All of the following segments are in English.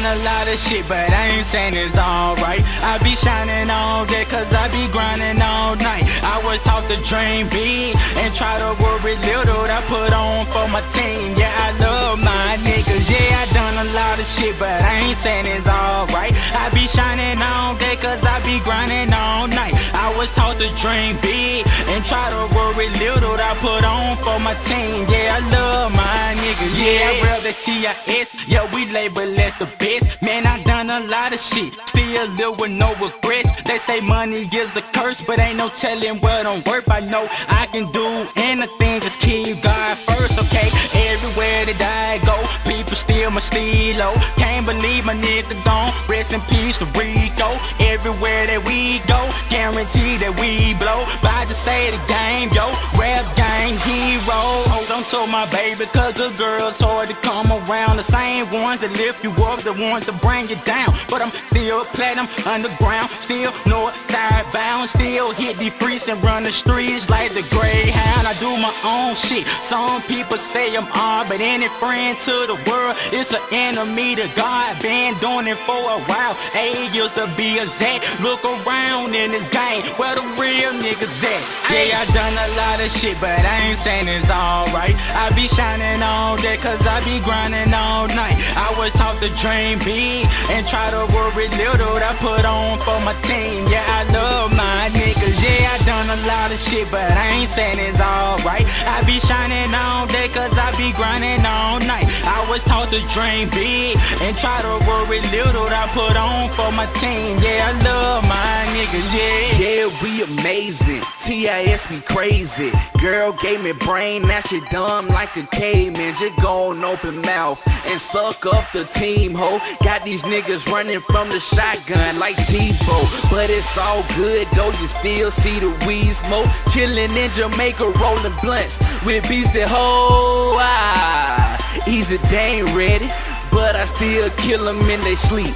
done a lot of shit, but I ain't saying it's alright. I be shining all day cause I be grinding all night. I was taught to dream big and try to worry little. I put on for my team, yeah, I love my niggas. Yeah, I done a lot of shit, but I ain't saying it's alright. I be shining all day cause I be grinding all night. I was taught to dream big and try to worry little. I put on for my team, yeah, I love my niggas. Yeah, I real the TIS, yeah, we label as the best. Man, I done a lot of shit, still live with no regrets. They say money is a curse, but ain't no telling what I'm worth. I know I can do anything, just keep God first, okay? Everywhere that I go, people steal my stilo. Can't believe my nigga gone, rest in peace to Rico. Everywhere that we go, guarantee that we blow. About to say the game, yo, rap game hero. Hold on to my baby, cause the girls hard to come around. The same ones that lift you up, the ones that bring you down. But I'm still platinum underground, still north side bound. Still hit the freaks and run the streets like the Greyhound. I do my own shit, some people say I'm odd, but any friend to the world is an enemy to God. Been doing it for a while, A used to be a Z. Look around in this game, where the real niggas at? Yeah, I done a lot of shit, but I ain't saying it's alright. I be shining all day cause I be grinding all night. I was taught to dream big and try to worry little. I put on for my team, yeah, I love my niggas. Yeah, I done a lot of shit, but I ain't saying it's alright. I be shining all day cause I be grinding all night. I was taught to dream big and try to worry little. I put on for my team, yeah, I love my niggas, yeah. Yeah, we amazing, TIS be crazy. Girl gave me brain, now she dumb like a caveman. Just go on open mouth and suck up the team, ho. Got these niggas running from the shotgun like Tebow. But it's all good though, you still see the weed smoke. Chillin' in Jamaica, rolling blunts with beats that ho. Easy, they ain't ready, but I still kill them in they sleep.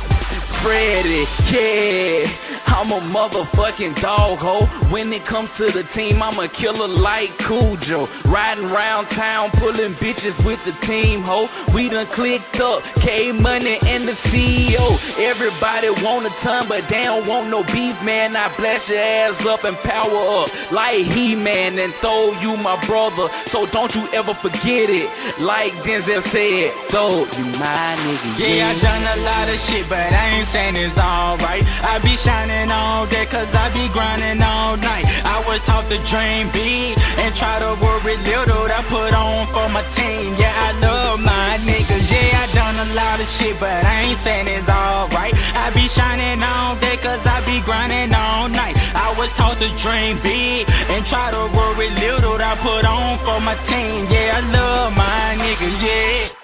Freddy, yeah, I'm a motherfucking dog ho. When it comes to the team, I'm a killer like Cujo. Riding round town, pulling bitches with the team ho. We done clicked up, K-Money and the CEO. Everybody want a ton, but they don't want no beef, man. I blast your ass up and power up like He-Man and throw you my brother. So don't you ever forget it, like Denzel said, though you my nigga. Yeah, I done a lot of shit, but I ain't saying it's alright. I be shining all day cause I be grinding all night. I was taught to dream big and try to worry little. I put on for my team, yeah, I love my niggas. Yeah, I done a lot of shit, but I ain't saying it's alright. I be shining all day cause I be grinding all night. I was taught to dream big and try to worry little. I put on for my team, yeah, I love my niggas, yeah.